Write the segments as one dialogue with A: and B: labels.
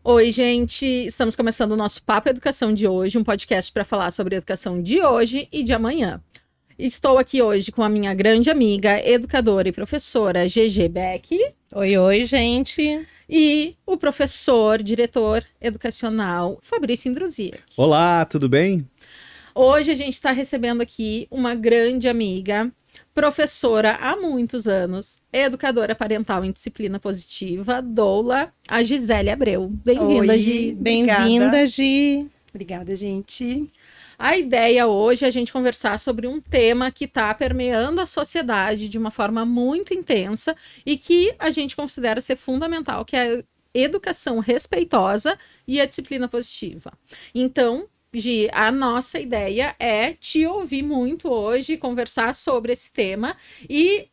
A: Oi, gente! Estamos começando o nosso Papo Educação de hoje, um podcast para falar sobre a educação de hoje e de amanhã. Estou aqui hoje com a minha grande amiga, educadora e professora GG Beck.
B: Oi, oi, gente!
A: E o professor, diretor educacional, Fabrício Indruziak.
C: Olá, tudo bem?
A: Hoje a gente está recebendo aqui uma grande amiga, professora há muitos anos, educadora parental em disciplina positiva, doula, a Gisele Abreu. Bem-vinda, Gi.
B: Bem-vinda, Gi.
D: Obrigada, gente.
A: A ideia hoje é a gente conversar sobre um tema que está permeando a sociedade de uma forma muito intensa e que a gente considera ser fundamental, que é a educação respeitosa e a disciplina positiva. Então, Gi, a nossa ideia é te ouvir muito hoje, conversar sobre esse tema e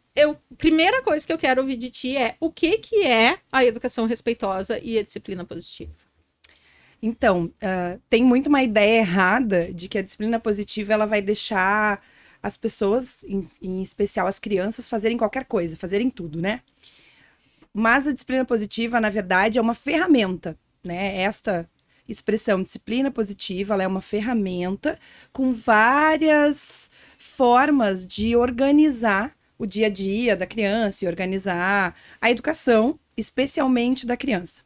A: primeira coisa que eu quero ouvir de ti é o que é a educação respeitosa e a disciplina positiva?
D: Então, tem muito uma ideia errada de que a disciplina positiva ela vai deixar as pessoas, em especial as crianças, fazerem qualquer coisa, fazerem tudo, né? Mas a disciplina positiva, na verdade, é uma ferramenta, né? Esta expressão disciplina positiva, ela é uma ferramenta com várias formas de organizar o dia a dia da criança e organizar a educação, especialmente da criança.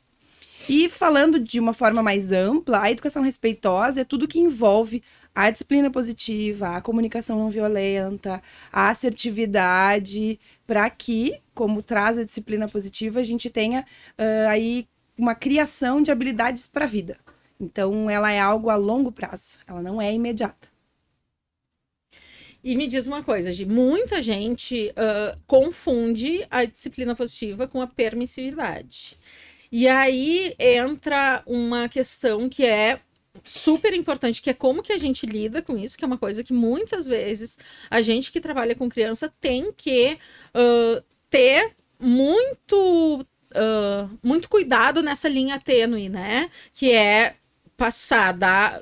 D: E falando de uma forma mais ampla, a educação respeitosa é tudo que envolve a disciplina positiva, a comunicação não violenta, a assertividade, para que, como traz a disciplina positiva, a gente tenha aí uma criação de habilidades para a vida. Então, ela é algo a longo prazo, ela não é imediata.
A: E me diz uma coisa, Gi, muita gente confunde a disciplina positiva com a permissividade. E aí entra uma questão que é super importante, que é como que a gente lida com isso, que é uma coisa que muitas vezes a gente que trabalha com criança tem que ter muito cuidado nessa linha tênue, né? Que é passar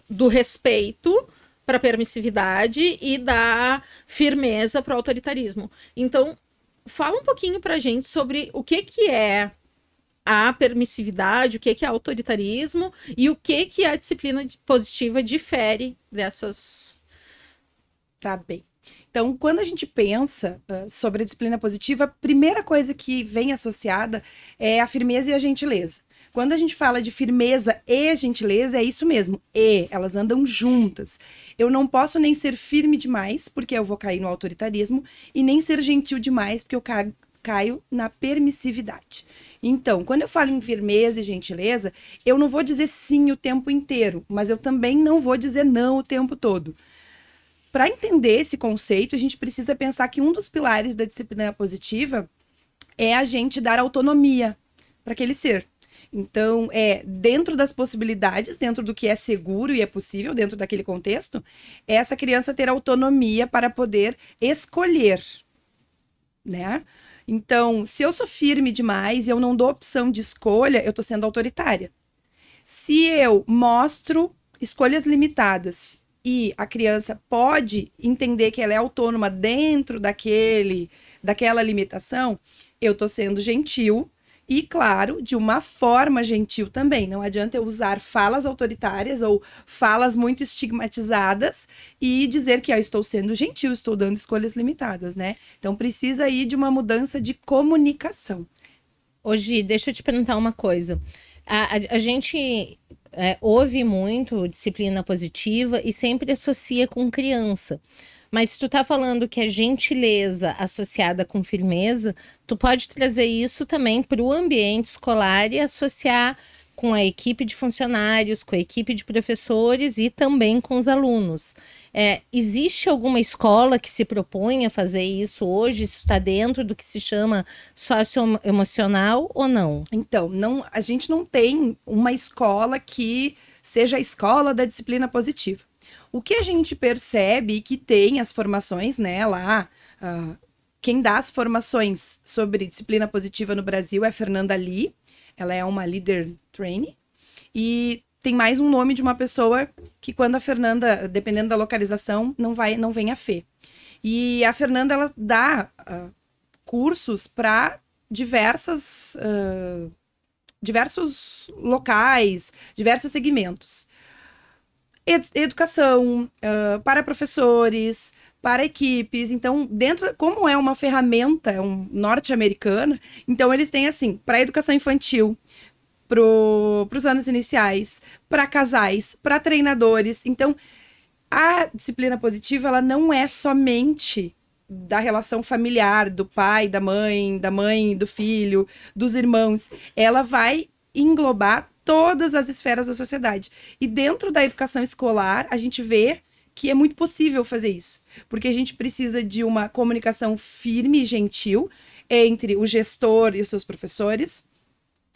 A: do respeito para a permissividade e da firmeza para o autoritarismo. Então, fala um pouquinho para a gente sobre o que é a permissividade, o que é autoritarismo e o que a disciplina positiva difere dessas.
D: Tá bem. Então, quando a gente pensa sobre a disciplina positiva, a primeira coisa que vem associada é a firmeza e a gentileza. Quando a gente fala de firmeza e gentileza, é isso mesmo. Elas andam juntas. Eu não posso nem ser firme demais, porque eu vou cair no autoritarismo, e nem ser gentil demais, porque eu caio na permissividade. Então, quando eu falo em firmeza e gentileza, eu não vou dizer sim o tempo inteiro, mas eu também não vou dizer não o tempo todo. Para entender esse conceito, a gente precisa pensar que um dos pilares da disciplina positiva é a gente dar autonomia para aquele ser. Então, dentro das possibilidades, dentro do que é seguro e é possível, dentro daquele contexto, é essa criança ter autonomia para poder escolher, né? Então, se eu sou firme demais e eu não dou opção de escolha, eu estou sendo autoritária. Se eu mostro escolhas limitadas e a criança pode entender que ela é autônoma dentro daquela limitação, eu estou sendo gentil. E, claro, de uma forma gentil também. Não adianta eu usar falas autoritárias ou falas muito estigmatizadas e dizer que estou sendo gentil, estou dando escolhas limitadas, né? Então, precisa aí de uma mudança de comunicação.
B: Ô, Gi, deixa eu te perguntar uma coisa. A gente ouve muito disciplina positiva e sempre associa com criança. Mas se tu tá falando que é gentileza associada com firmeza, tu pode trazer isso também para o ambiente escolar e associar com a equipe de funcionários, com a equipe de professores e também com os alunos. Existe alguma escola que se propõe a fazer isso hoje? Isso está dentro do que se chama socioemocional ou não?
D: Então, a gente não tem uma escola que seja a escola da disciplina positiva. O que a gente percebe que tem as formações, né, lá, quem dá as formações sobre disciplina positiva no Brasil é a Fernanda Lee, ela é uma leader trainee, e tem mais um nome de uma pessoa que quando a Fernanda, dependendo da localização, não vem a Fê. E a Fernanda, ela dá cursos para diversas diversos locais, diversos segmentos. Educação, para professores, para equipes. Então, como é uma ferramenta norte-americana, então eles têm assim, para educação infantil, para os anos iniciais, para casais, para treinadores. Então, a disciplina positiva, ela não é somente da relação familiar, do pai, da mãe, do filho, dos irmãos. Ela vai englobar todas as esferas da sociedade. E dentro da educação escolar, a gente vê que é muito possível fazer isso. Porque a gente precisa de uma comunicação firme e gentil entre o gestor e os seus professores,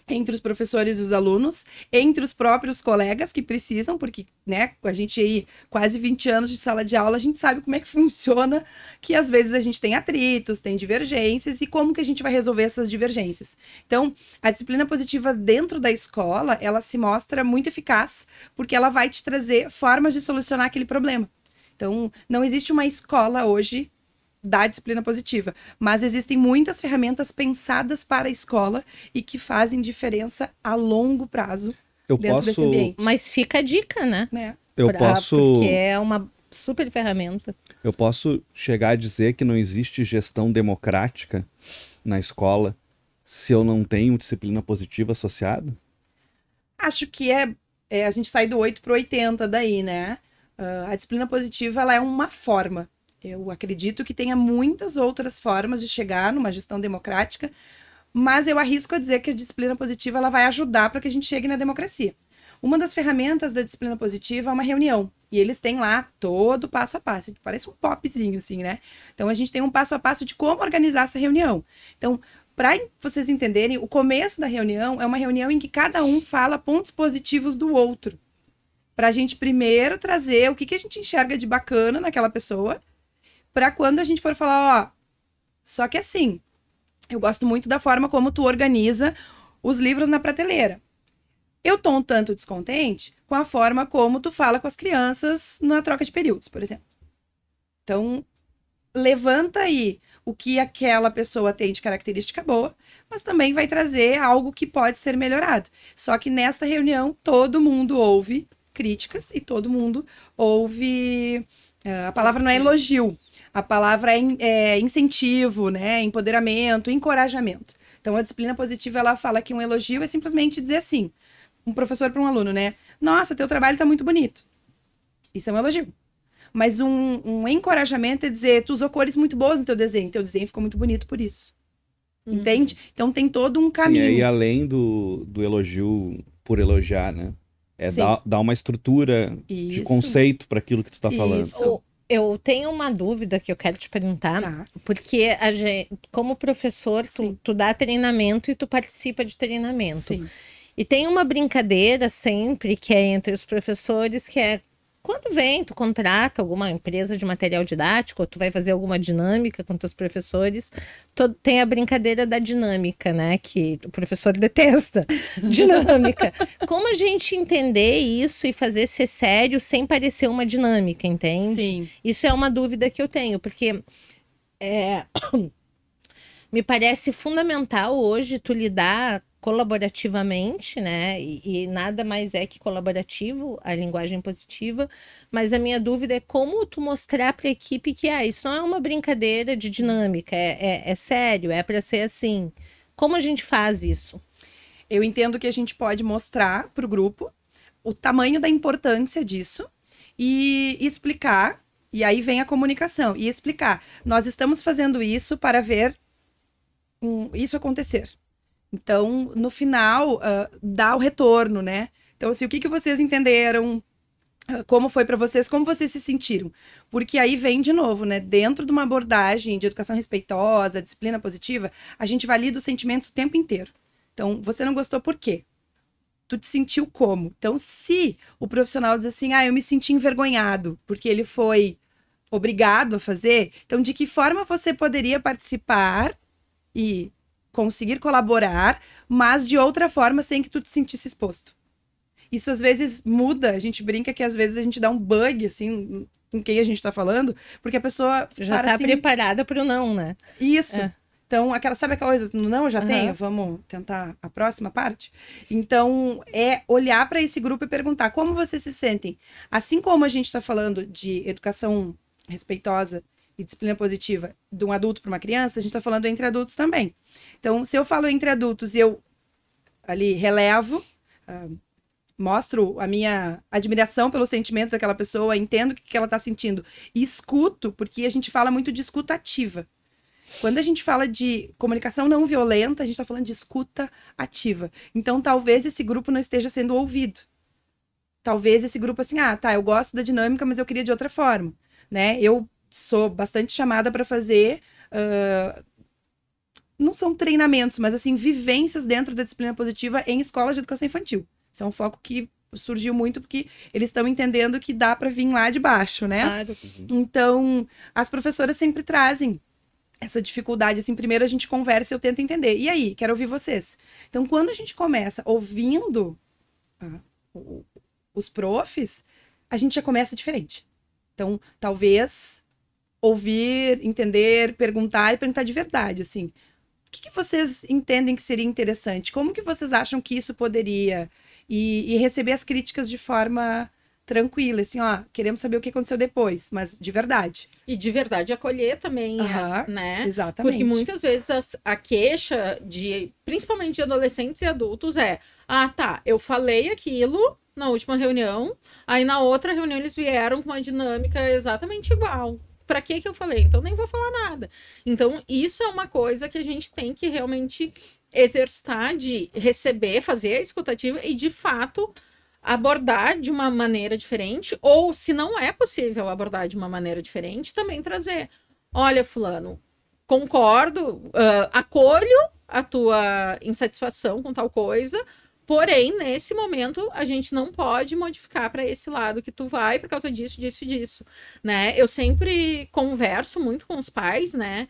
D: entre os professores e os alunos, entre os próprios colegas que precisam, porque, né, a gente aí, quase 20 anos de sala de aula, a gente sabe como é que funciona, que às vezes a gente tem atritos, tem divergências, e como que a gente vai resolver essas divergências. Então, a disciplina positiva dentro da escola, ela se mostra muito eficaz, porque ela vai te trazer formas de solucionar aquele problema. Então, não existe uma escola hoje da disciplina positiva, mas existem muitas ferramentas pensadas para a escola e que fazem diferença a longo prazo dentro desse ambiente.
B: Mas fica a dica, né?
C: Porque
B: é uma super ferramenta.
C: Eu posso chegar a dizer que não existe gestão democrática na escola se eu não tenho disciplina positiva associada?
D: Acho que a gente sai do 8 para o 80 daí, né? A disciplina positiva, ela é uma forma. Eu acredito que tenha muitas outras formas de chegar numa gestão democrática, mas eu arrisco a dizer que a disciplina positiva, ela vai ajudar para que a gente chegue na democracia. Uma das ferramentas da disciplina positiva é uma reunião, e eles têm lá todo o passo a passo, parece um popzinho assim, né? Então a gente tem um passo a passo de como organizar essa reunião. Então, para vocês entenderem, o começo da reunião é uma reunião em que cada um fala pontos positivos do outro, para a gente primeiro trazer o que a gente enxerga de bacana naquela pessoa, para quando a gente for falar, só que assim, eu gosto muito da forma como tu organiza os livros na prateleira. Eu tô um tanto descontente com a forma como tu fala com as crianças na troca de períodos, por exemplo. Então, levanta aí o que aquela pessoa tem de característica boa, mas também vai trazer algo que pode ser melhorado. Só que nessa reunião, todo mundo ouve críticas e todo mundo ouve... A palavra não é elogio. A palavra é incentivo, né? Empoderamento, encorajamento. Então, a disciplina positiva, ela fala que um elogio é simplesmente dizer assim, um professor para um aluno, né? Nossa, teu trabalho tá muito bonito. Isso é um elogio. Mas um encorajamento é dizer, tu usou cores muito boas no teu desenho ficou muito bonito por isso. Entende? Então, tem todo um caminho.
C: Sim, e além do elogio por elogiar, né? Dar uma estrutura de conceito para aquilo que tu tá falando.
B: Eu tenho uma dúvida que eu quero te perguntar, porque como professor, tu dá treinamento e tu participa de treinamento.
D: Sim.
B: E tem uma brincadeira sempre que é entre os professores, que é quando tu contrata alguma empresa de material didático, ou tu vai fazer alguma dinâmica com teus professores, tem a brincadeira da dinâmica, né? Que o professor detesta. Dinâmica. Como a gente entender isso e fazer ser sério sem parecer uma dinâmica, entende?
D: Sim.
B: Isso é uma dúvida que eu tenho, porque me parece fundamental hoje tu lidar colaborativamente, né? E nada mais é que colaborativo, a linguagem positiva. Mas a minha dúvida é como tu mostrar para a equipe que isso não é uma brincadeira de dinâmica, é sério, é para ser assim. Como a gente faz isso?
D: Eu entendo que a gente pode mostrar para o grupo o tamanho da importância disso e explicar, e aí vem a comunicação, e explicar. Nós estamos fazendo isso para ver isso acontecer. Então, no final, dá o retorno, né? Então, assim, o que vocês entenderam? Como foi para vocês? Como vocês se sentiram? Porque aí vem de novo, né? Dentro de uma abordagem de educação respeitosa, disciplina positiva, a gente valida os sentimentos o tempo inteiro. Então, você não gostou por quê? Tu te sentiu como? Então, se o profissional diz assim, eu me senti envergonhado porque ele foi obrigado a fazer, então de que forma você poderia participar e conseguir colaborar, mas de outra forma sem que tu te sentisse exposto. Isso às vezes muda, a gente brinca que às vezes a gente dá um bug, assim, com quem a gente tá falando, porque a pessoa
B: já tá assim, preparada pro não, né?
D: Isso. Então, sabe aquela coisa? Não, eu já tenho, vamos tentar a próxima parte? Então, é olhar para esse grupo e perguntar como vocês se sentem. Assim como a gente está falando de educação respeitosa e disciplina positiva de um adulto para uma criança, a gente está falando entre adultos também. Então, se eu falo entre adultos e eu ali relevo, mostro a minha admiração pelo sentimento daquela pessoa, entendo o que ela está sentindo e escuto, porque a gente fala muito de escuta ativa. Quando a gente fala de comunicação não violenta, a gente está falando de escuta ativa. Então, talvez esse grupo não esteja sendo ouvido. Talvez esse grupo assim, eu gosto da dinâmica, mas eu queria de outra forma, né? Eu sou bastante chamada para fazer, não são treinamentos, mas assim, vivências dentro da disciplina positiva em escolas de educação infantil. Isso é um foco que surgiu muito porque eles estão entendendo que dá para vir lá de baixo, né?
B: Claro.
D: Então, as professoras sempre trazem essa dificuldade, assim, primeiro a gente conversa e eu tento entender. E aí, quero ouvir vocês. Então, quando a gente começa ouvindo os profs, a gente já começa diferente. Então, talvez ouvir, entender, perguntar e perguntar de verdade, assim. O que vocês entendem que seria interessante? Como que vocês acham que isso poderia? E receber as críticas de forma tranquila, assim, queremos saber o que aconteceu depois, mas de verdade.
A: E de verdade acolher também, né?
D: Exatamente.
A: Porque muitas vezes a queixa, principalmente de adolescentes e adultos, eu falei aquilo na última reunião, aí na outra reunião eles vieram com uma dinâmica exatamente igual. Pra que eu falei? Então nem vou falar nada. Então isso é uma coisa que a gente tem que realmente exercitar, de receber, fazer a escutativa e de fato abordar de uma maneira diferente, ou se não é possível abordar de uma maneira diferente, também trazer. Olha, fulano, concordo, acolho a tua insatisfação com tal coisa, porém, nesse momento, a gente não pode modificar para esse lado que tu vai por causa disso, disso e disso, né? Eu sempre converso muito com os pais, né,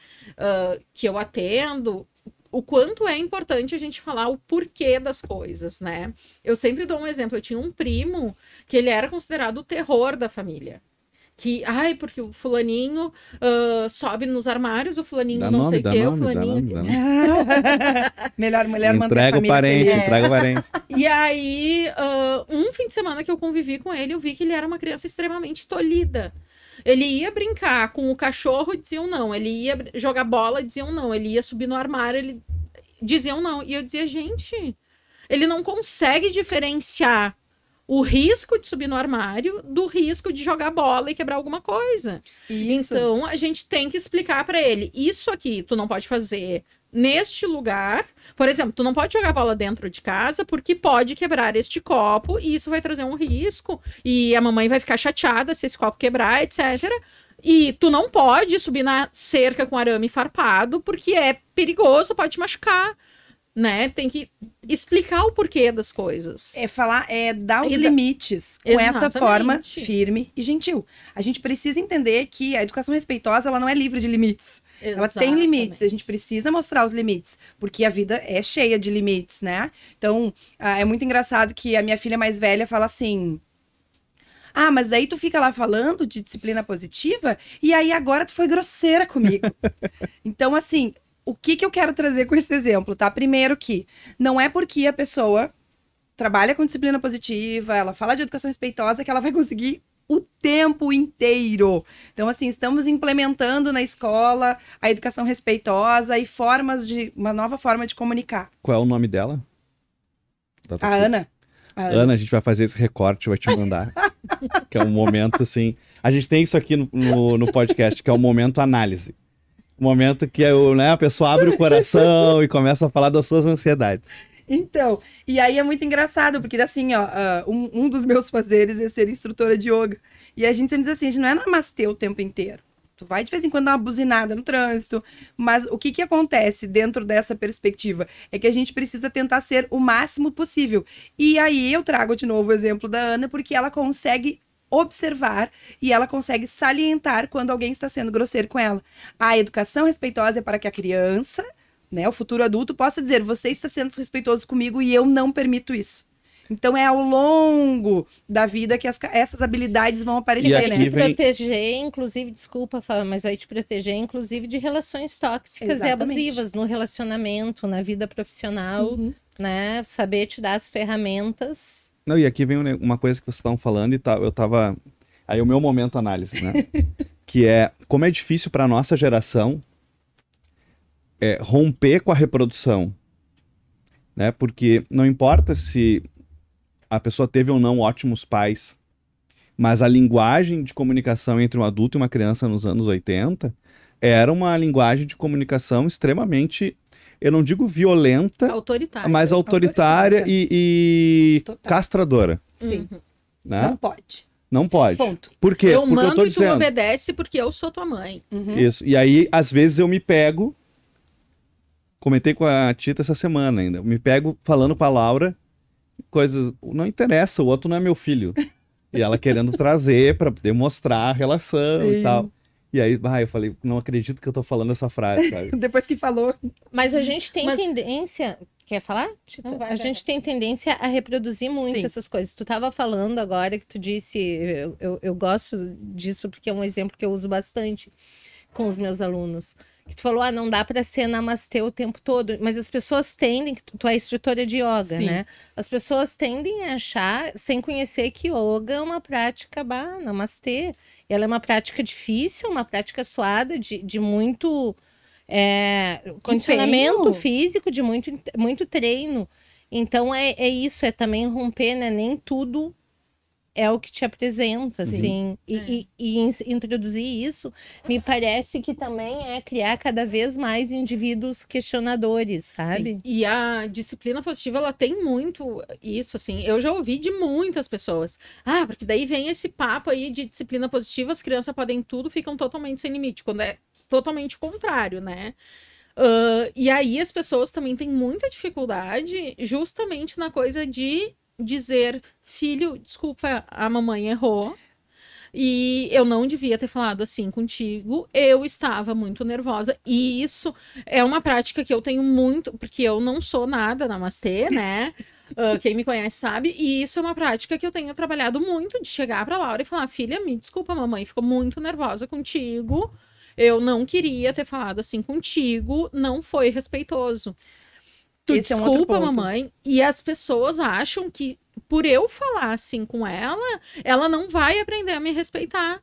A: que eu atendo, o quanto é importante a gente falar o porquê das coisas, né? Eu sempre dou um exemplo. Eu tinha um primo que ele era considerado o terror da família. Que, porque o fulaninho sobe nos armários, o fulaninho o fulaninho...
D: Melhor mulher
C: entrega o parente, entrega o parente.
A: E aí, um fim de semana que eu convivi com ele, eu vi que ele era uma criança extremamente tolhida. Ele ia brincar com o cachorro, diziam não. Ele ia jogar bola, diziam não. Ele ia subir no armário, diziam não. E eu dizia, gente, ele não consegue diferenciar o risco de subir no armário do risco de jogar bola e quebrar alguma coisa. Isso. Então, a gente tem que explicar para ele, isso aqui tu não pode fazer neste lugar. Por exemplo, tu não pode jogar bola dentro de casa porque pode quebrar este copo e isso vai trazer um risco e a mamãe vai ficar chateada se esse copo quebrar, etc. E tu não pode subir na cerca com arame farpado porque é perigoso, pode te machucar, né? Tem que explicar o porquê das coisas.
D: Dar os limites com essa forma firme e gentil. A gente precisa entender que a educação respeitosa, ela não é livre de limites. Ela tem limites, a gente precisa mostrar os limites, porque a vida é cheia de limites, né? Então, é muito engraçado que a minha filha mais velha fala assim, mas aí tu fica lá falando de disciplina positiva, e aí agora tu foi grosseira comigo. Então, assim, o que eu quero trazer com esse exemplo, tá? Primeiro que não é porque a pessoa trabalha com disciplina positiva, ela fala de educação respeitosa, que ela vai conseguir o tempo inteiro. Então, assim, estamos implementando na escola a educação respeitosa e uma nova forma de comunicar.
C: Qual é o nome dela?
D: A Ana.
C: Ana, a gente vai fazer esse recorte, vai te mandar. Que é um momento, assim... A gente tem isso aqui no podcast, que é o momento análise. O momento que a pessoa abre o coração e começa a falar das suas ansiedades.
D: Então, e aí é muito engraçado, porque assim, um dos meus fazeres é ser instrutora de yoga. E a gente sempre diz assim, a gente não é namastê o tempo inteiro. Tu vai de vez em quando dar uma buzinada no trânsito, mas o que acontece dentro dessa perspectiva? É que a gente precisa tentar ser o máximo possível. E aí eu trago de novo o exemplo da Ana, porque ela consegue observar e ela consegue salientar quando alguém está sendo grosseiro com ela. A educação respeitosa é para que a criança, né, o futuro adulto, possa dizer, você está sendo desrespeitoso comigo e eu não permito isso. Então é ao longo da vida que essas habilidades vão aparecer,
C: E aqui
D: né?
B: Vai te
C: vem-
B: proteger, inclusive, desculpa, Fábio, mas vai te proteger, inclusive, de relações tóxicas
D: Exatamente.
B: e abusivas no relacionamento, na vida profissional,
D: Uhum.
B: né? Saber te dar as ferramentas.
C: Não, e aqui vem uma coisa que vocês estavam falando e eu tava... Aí o meu momento análise, né? Que é como é difícil para nossa geração romper com a reprodução, né? Porque não importa se a pessoa teve ou não ótimos pais, mas a linguagem de comunicação entre um adulto e uma criança nos anos 80 era uma linguagem de comunicação extremamente, eu não digo violenta,
A: Autoritário.
C: mas autoritária e
D: Total.
C: castradora,
D: Sim,
C: né?
D: não pode.
C: Não pode.
D: Ponto.
C: Por quê?
A: Eu
C: Porque eu
A: mando
C: tô
A: e tu
C: dizendo.
A: obedece porque eu sou tua mãe.
D: Uhum.
C: Isso. E aí, às vezes, eu me pego. Comentei com a Tita essa semana ainda. Eu me pego falando com a Laura coisas. Não interessa, o outro não é meu filho. E ela querendo trazer pra poder mostrar a relação
D: Sim.
C: e tal. E aí, eu falei, não acredito que eu tô falando essa frase, sabe?
D: Depois que falou.
B: Mas a gente tem
A: Mas-
B: tendência. Quer falar? Tita?
A: Não, vai,
B: A
A: vai,
B: gente tem tendência a reproduzir muito
D: Sim.
B: essas coisas. Tu estava falando agora que tu disse, eu gosto disso porque é um exemplo que eu uso bastante com os meus alunos. Que tu falou, não dá para ser namastê o tempo todo, mas as pessoas tendem, que tu é instrutora de yoga,
D: Sim.
B: né? As pessoas tendem a achar, sem conhecer, que yoga é uma prática, namastê. Ela é uma prática difícil, uma prática suada, de muito condicionamento
D: Empenho.
B: físico, de muito treino. Então é isso, é também romper, né? Nem tudo é o que te apresenta,
C: Sim.
B: assim. E introduzir isso, me parece que também é criar cada vez mais indivíduos questionadores, sabe?
A: E a disciplina positiva, ela tem muito isso, assim. Eu já ouvi de muitas pessoas. Porque daí vem esse papo aí de disciplina positiva, as crianças podem tudo, ficam totalmente sem limite, quando é totalmente o contrário, né? E aí as pessoas também têm muita dificuldade justamente na coisa de dizer, filho, desculpa, a mamãe errou. E eu não devia ter falado assim contigo. Eu estava muito nervosa. E isso é uma prática que eu tenho muito, porque eu não sou nada namastê, né? Quem me conhece sabe. E isso é uma prática que eu tenho trabalhado muito, de chegar pra Laura e falar, filha, me desculpa, mamãe ficou muito nervosa contigo. Eu não queria ter falado assim contigo, não foi respeitoso. Tu
D: Esse é um outro
A: desculpa,
D: ponto.
A: mamãe. E as pessoas acham que por eu falar assim com ela não vai aprender a me respeitar.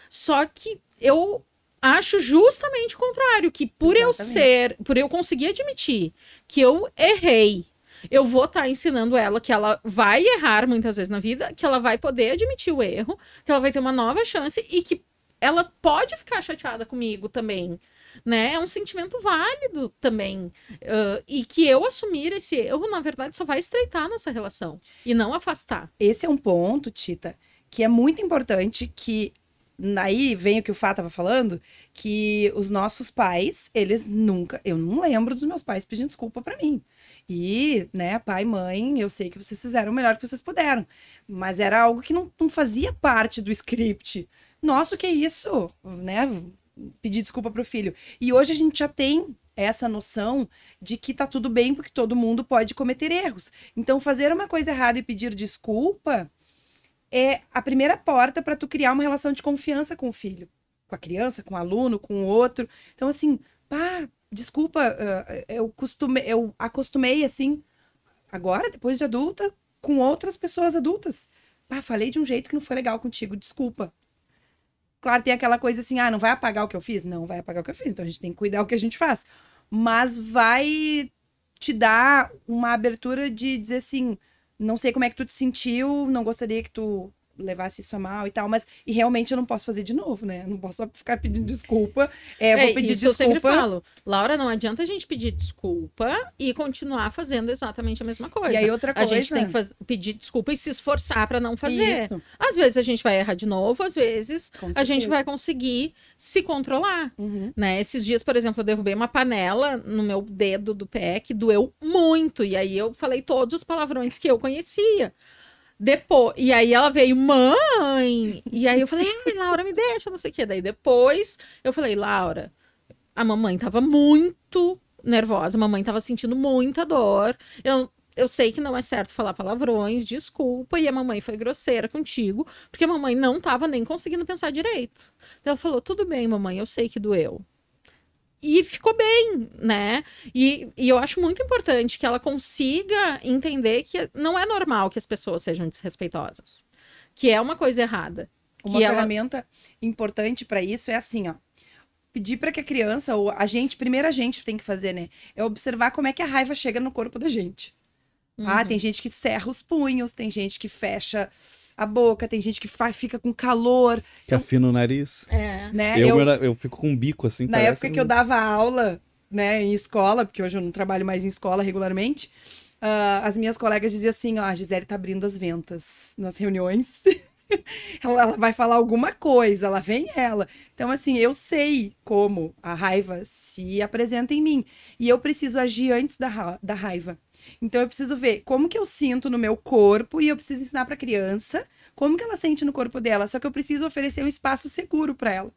A: Só que eu acho justamente o contrário, que por eu conseguir admitir que eu errei, eu vou estar ensinando ela que ela vai errar muitas vezes na vida, que ela vai poder admitir o erro, que ela vai ter uma nova chance e que ela pode ficar chateada comigo também. Né? É um sentimento válido também. E que eu assumir esse erro, na verdade, só vai estreitar nossa relação e não afastar.
D: Esse é um ponto, Tita, que é muito importante, que aí vem o que o Fá estava falando, que os nossos pais, eles nunca... Eu não lembro dos meus pais pedindo desculpa para mim. E, né, pai, mãe, eu sei que vocês fizeram o melhor que vocês puderam. Mas era algo que não fazia parte do script. Nossa, o que é isso? Né? Pedir desculpa pro filho. E hoje a gente já tem essa noção de que tá tudo bem porque todo mundo pode cometer erros. Então, fazer uma coisa errada e pedir desculpa é a primeira porta para tu criar uma relação de confiança com o filho, com a criança, com o aluno, com o outro. Então, assim, desculpa, eu acostumei assim, agora, depois de adulta, com outras pessoas adultas. Falei de um jeito que não foi legal contigo, desculpa. Claro, tem aquela coisa assim, não vai apagar o que eu fiz? Não vai apagar o que eu fiz, então a gente tem que cuidar do que a gente faz. Mas vai te dar uma abertura de dizer assim, não sei como é que tu te sentiu, não gostaria que tu levasse isso a mal e tal, mas e realmente eu não posso fazer de novo, né? Não posso só ficar pedindo desculpa. Vou pedir
A: isso
D: desculpa.
A: eu sempre falo, Laura, não adianta a gente pedir desculpa e continuar fazendo exatamente a mesma coisa.
D: E aí outra coisa,
A: a gente tem que pedir desculpa e se esforçar para não fazer.
D: Isso.
A: Às vezes a gente vai errar de novo, às vezes
D: Com
A: a gente
D: certeza.
A: vai conseguir se controlar,
D: Uhum.
A: né? Esses dias, por exemplo, eu derrubei uma panela no meu dedo do pé que doeu muito, e aí eu falei todos os palavrões que eu conhecia. Depois, e aí ela veio, mãe! E aí eu falei, Laura, me deixa, não sei o quê. Daí depois eu falei, Laura, a mamãe tava muito nervosa, a mamãe tava sentindo muita dor. eu sei que não é certo falar palavrões, desculpa, e a mamãe foi grosseira contigo, porque a mamãe não tava nem conseguindo pensar direito. Ela falou, tudo bem, mamãe, eu sei que doeu. E ficou bem, né? E eu acho muito importante que ela consiga entender que não é normal que as pessoas sejam desrespeitosas. Que é uma coisa errada.
D: Uma ferramenta importante para isso é assim, ó. Pedir para que a criança, ou a gente, primeiro a gente tem que fazer, né? É observar como é que a raiva chega no corpo da gente. Ah, tem gente que cerra os punhos, tem gente que fecha a boca, tem gente que fica com calor.
C: Que afina o nariz.
D: Né?
C: Eu fico com um bico assim.
D: Na época que eu dava aula, né, em escola, porque hoje eu não trabalho mais em escola regularmente, as minhas colegas diziam assim, ó, a Gisele tá abrindo as ventas nas reuniões. Ela vai falar alguma coisa, lá vem ela. Então, assim, eu sei como a raiva se apresenta em mim. E eu preciso agir antes da raiva. Então, eu preciso ver como que eu sinto no meu corpo e eu preciso ensinar para a criança como que ela sente no corpo dela. Só que eu preciso oferecer um espaço seguro para ela.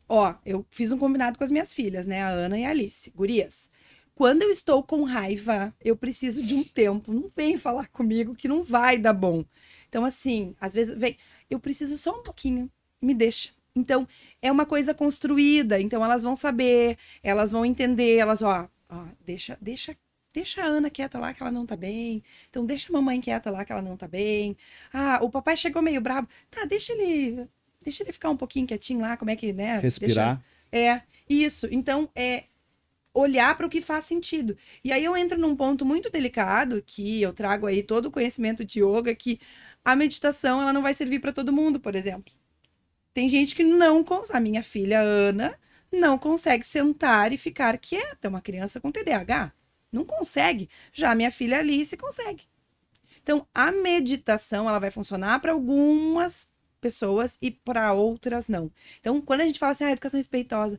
D: Ó, eu fiz um combinado com as minhas filhas, né? A Ana e a Alice. Gurias, quando eu estou com raiva, eu preciso de um tempo. Não vem falar comigo que não vai dar bom. Então, assim, às vezes vem, eu preciso só um pouquinho, me deixa. Então, é uma coisa construída, então elas vão saber, elas vão entender, elas, ó, deixa a Ana quieta lá que ela não tá bem. Então, deixa a mamãe quieta lá que ela não tá bem. Ah, o papai chegou meio bravo. Tá, deixa ele ficar um pouquinho quietinho lá, como é que, né?
C: Respirar.
D: Isso. Então, olhar para o que faz sentido. E aí eu entro num ponto muito delicado, que eu trago aí todo o conhecimento de yoga, que a meditação, ela não vai servir para todo mundo, por exemplo. Tem gente que não consegue. A minha filha, Ana, não consegue sentar e ficar quieta. Uma criança com TDAH. Não consegue. Já a minha filha Alice consegue. Então, a meditação, ela vai funcionar para algumas pessoas e para outras não. Então, quando a gente fala assim, educação respeitosa,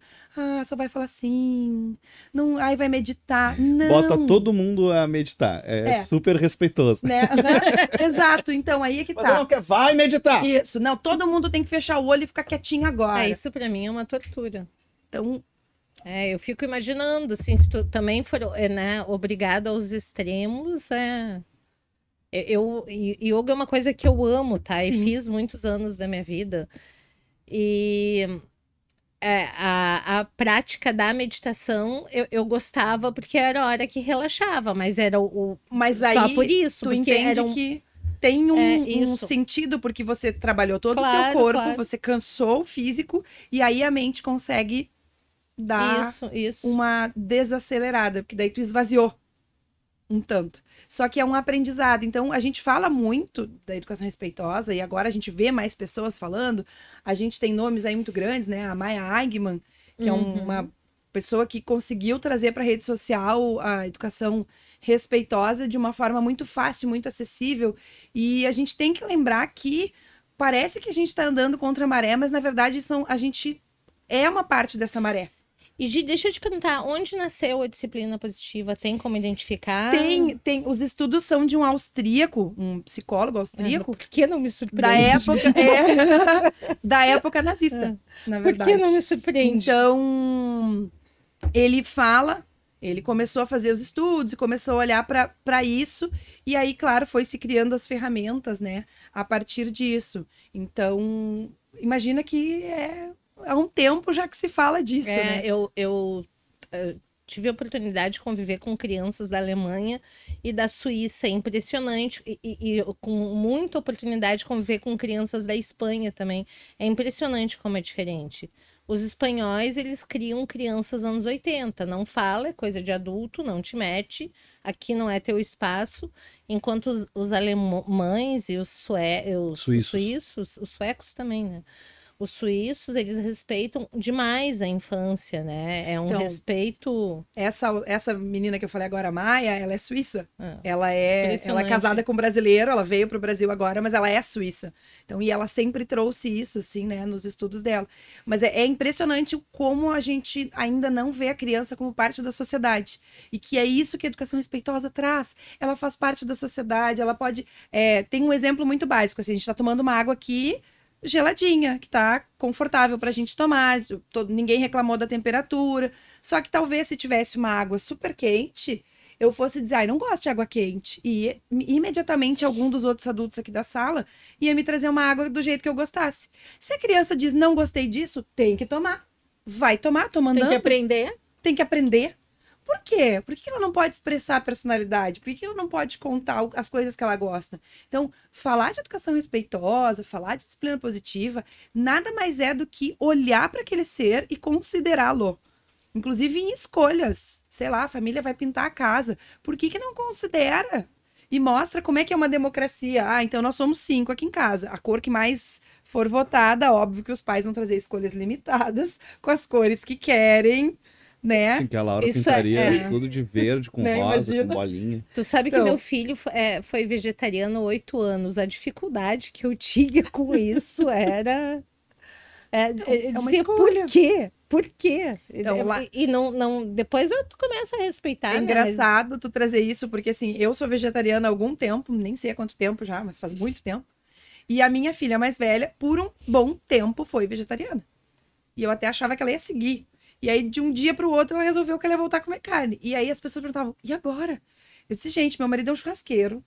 D: só vai falar assim, não, aí vai meditar, não.
C: Bota todo mundo a meditar, é super respeitoso.
D: Né? Exato, então aí é que
C: Mas
D: tá.
C: não quer, vai meditar!
D: Isso, não, todo mundo tem que fechar o olho e ficar quietinho agora.
B: Isso pra mim é uma tortura.
D: Então,
B: eu fico imaginando, assim, se tu também for, né, obrigado aos extremos, yoga é uma coisa que eu amo, tá?
D: Sim.
B: E fiz muitos anos da minha vida. E a prática da meditação eu gostava porque era a hora que relaxava, mas era
D: mas
B: só
D: aí
B: por isso.
D: tu
B: porque
D: entende que tem um
B: isso.
D: sentido, porque você trabalhou todo o
B: Claro,
D: seu corpo,
B: claro.
D: você cansou o físico, e aí a mente consegue dar
B: Isso.
D: uma desacelerada, porque daí tu esvaziou um tanto. Só que é um aprendizado. Então, a gente fala muito da educação respeitosa e agora a gente vê mais pessoas falando. A gente tem nomes aí muito grandes, né? A Maya Angelman, que é uma pessoa que conseguiu trazer para a rede social a educação respeitosa de uma forma muito fácil, muito acessível. E a gente tem que lembrar que parece que a gente está andando contra a maré, mas na verdade a gente é uma parte dessa maré.
B: E Gi, deixa eu te perguntar, onde nasceu a disciplina positiva? Tem como identificar?
D: Tem. Os estudos são de um austríaco, um psicólogo austríaco.
B: Por que não me surpreende?
D: Da época nazista, na verdade.
B: Por que não me surpreende?
D: Então, ele começou a fazer os estudos e começou a olhar para isso. E aí, claro, foi se criando as ferramentas, né? A partir disso. Então, imagina que há um tempo já que se fala disso, né?
B: Eu tive a oportunidade de conviver com crianças da Alemanha e da Suíça, é impressionante, e com muita oportunidade de conviver com crianças da Espanha também, é impressionante como é diferente. Os espanhóis, eles criam crianças anos 80, não fala, é coisa de adulto, não te mete, aqui não é teu espaço, enquanto os alemães e os suíços, os suecos também, né? Os suíços, eles respeitam demais a infância, né? É um respeito...
D: Essa menina que eu falei agora, a Maia, ela é suíça. Ela é casada com um brasileiro, ela veio para o Brasil agora, mas ela é suíça. Então, e ela sempre trouxe isso, assim, né, nos estudos dela. Mas é impressionante como a gente ainda não vê a criança como parte da sociedade. E que é isso que a educação respeitosa traz. Ela faz parte da sociedade, ela pode... tem um exemplo muito básico, assim, a gente está tomando uma água aqui, geladinha, que tá confortável pra gente tomar, ninguém reclamou da temperatura, só que talvez se tivesse uma água super quente, eu fosse dizer, ai, não gosto de água quente, e imediatamente algum dos outros adultos aqui da sala ia me trazer uma água do jeito que eu gostasse. Se a criança diz, não gostei disso, tem que tomar. Vai tomar, tô mandando.
A: Tem que aprender.
D: Tem que aprender. Por quê? Por que ela não pode expressar a personalidade? Por que ela não pode contar as coisas que ela gosta? Então, falar de educação respeitosa, falar de disciplina positiva, nada mais é do que olhar para aquele ser e considerá-lo. Inclusive em escolhas. Sei lá, a família vai pintar a casa. Por que não considera? E mostra como é que é uma democracia. Ah, então nós somos 5 aqui em casa. A cor que mais for votada, óbvio que os pais vão trazer escolhas limitadas com as cores que querem, né?
C: Sim, que a Laura
B: Isso
C: pintaria tudo de verde, com
D: Né,
C: rosa,
D: imagina.
C: com bolinha.
B: Tu sabe que
D: Então.
B: meu filho foi vegetariano há 8 anos. A dificuldade que eu tinha com isso era...
D: é uma
B: dizer,
D: escolha.
B: por quê? Por quê?
D: Então, lá-
B: E não, depois tu começa a respeitar,
D: É
B: né?
D: engraçado tu trazer isso, porque assim, eu sou vegetariana há algum tempo, nem sei há quanto tempo já, mas faz muito tempo. E a minha filha mais velha, por um bom tempo, foi vegetariana. E eu até achava que ela ia seguir. E aí, de um dia para o outro, ela resolveu que ela ia voltar a comer carne. E aí as pessoas perguntavam, e agora? Eu disse, gente, meu marido é um churrasqueiro.